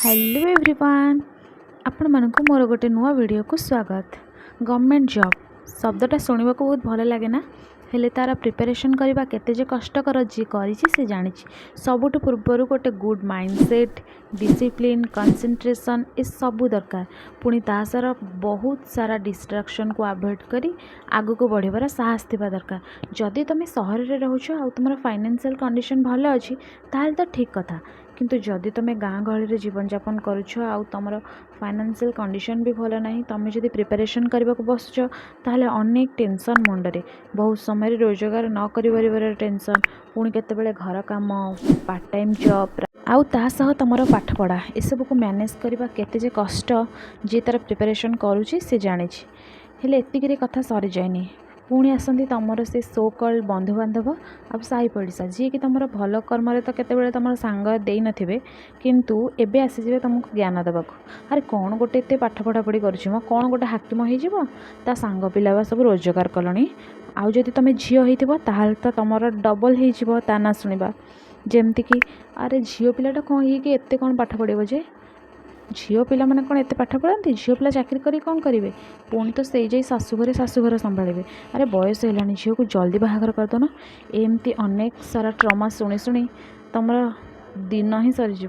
Hello everyone आपण मानक मोर गोटे नुआ वीडियो को स्वागत। गवर्नमेंट जॉब शब्दटा शुणा को बहुत भल लगे ना, हेले तार प्रिपरेशन करवा केते जे कष्टकर जी करी से जानी। सबुठ पूर्वर गोटे गुड माइंडसेट, डिसिप्लिन, कंसंट्रेशन ए सबू दरकार। पुणी तासर बहुत सारा डिस्ट्रैक्शन को अवॉइड करी आगु को बढ़िबार साहस थिबा दरकार। जदि तुम सहर रे रहउछ आ तुमर फाइनेंशियल कंडीशन भल अछि ताहले तो ठीक कथा, किंतु जदि तुम गाँ गहली जीवन यापन करुछ आ तुम फाइनेंशियल कंडीशन भी भल ना, तुम जदि प्रिपरेशन करने को बसुच ताहले अनेक टेंशन मुंडे, बहुत समय रोजगार न कर टेंशन, पुणी केतेबेले घर काम, पार्ट टाइम जॉब आउ ता सह तुमर पाठ पढ़ा एसबू को मैनेज करवा केते जे कष्ट जी तार प्रिपरेशन करुच्ची से जानी। हेले एतिक कथा सरी जाएनी, पुणी आसती तुमर से सो कॉल्ड बंधु बांधव आ साही पड़िशा जी कि तुम भल कर्म तो केतेबेले तुम सांग दे नथिबे, किंतु एबे आसीजिबे तुमको ज्ञान देवाक। अरे कौन गोटे एते पाठ पढ़ा पढ़ी करुछि म, कौन गोटे हाकिम हो ता सांग पिला बा सब रोजगार कलणी, आउ जदि तुम झील होइथिबो ताहाल तो तुमर डबल हो ता ना शुणा। जेमती कि अरे झील पिलाटा कौन ये एते कौन पाठ पढ़ो जे, झील पिला माने कौन एते पाठ पढ़ाती, झील पिला चाकरी करी कौन करेंगे, पुणी तो से जाई शाशुघर संभाळे। अरे बयस है झील को जल्दी बाहागर करदे, एमती अनेक सारा ट्रमा शुणी शुणी तुम दिन ही सरीज।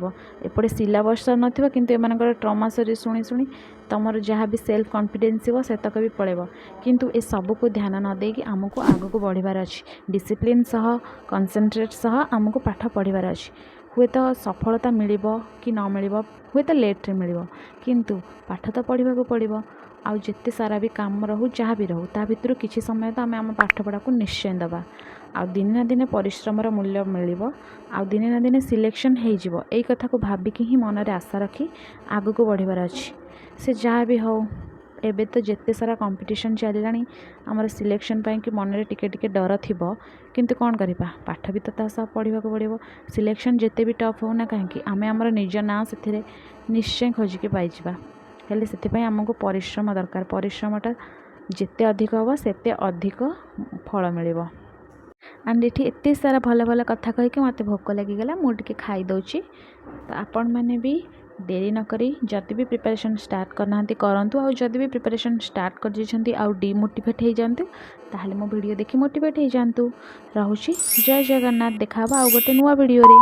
एपटे सिलेबस सर नथिबो किंतु एमानकर ट्रमा सरी शुणी शुणी तुमर जहाँ भी सेल्फ कॉन्फिडेंस हो सेतक भी पड़ेब। किंतु ए सब को ध्यान न देकी आमको आगको बढ़िबार अछि, डिसिप्लिन सह कंसंट्रेट सह आमको पाठ पढ़िबार अछि। हुए तो सफलता मिलिबो कि न मिलिबो, हुए तो लेट रे मिलिबो, किंतु पाठ तो पढ़ा को पड़िबो। आउ जिते सारा भी काम रहू जहाँ भी रहू ता भितर किसी समय तो आम आम पाठ पढ़ा को निश्चय दबा। आउ दिने ना दिने परिश्रमर मूल्य मिलिबो, आउ दिने ना दिने सिलेक्शन हो जिवो। एई कथा को भाबिकी ही मन रे आशा रखी आगु को बढ़िबार अछि। से जहाँ भी हो, एबे तो जिते सारा कंपटीशन चलिलानी आमर सिलेक्शन पाई कि मन रे टिके टिके डर थिबो, किंतु कौन करिबा पाठ भी तो ता पढ़ा को पड़िबो। सिलेक्शन जिते भी टफ हो ना कहीं आमे आमर निज ना से निश्चय खोजिकी पाइबा। हेले से आमको परिश्रम दरकार, परिश्रमटा जिते अधिक हम सेते अधिक फल मिलिबो। एंड ये एत सारा भल भल कथा कहीकि मत भोक लगिगला, मुझे खाई दौची। तो आपण मैंने भी देरी न करी जदि भी प्रिपरेशन स्टार्ट करना करंतु, आउ जदि भी प्रिपरेशन स्टार्ट कर जाइछंती आउ डिमोटिवेट हो जातु ताहले मो वीडियो देखि मोटिवेट हो जातु। रहुछि जय जगन्नाथ, देखा आउ गोटे नुआ वीडियो रे।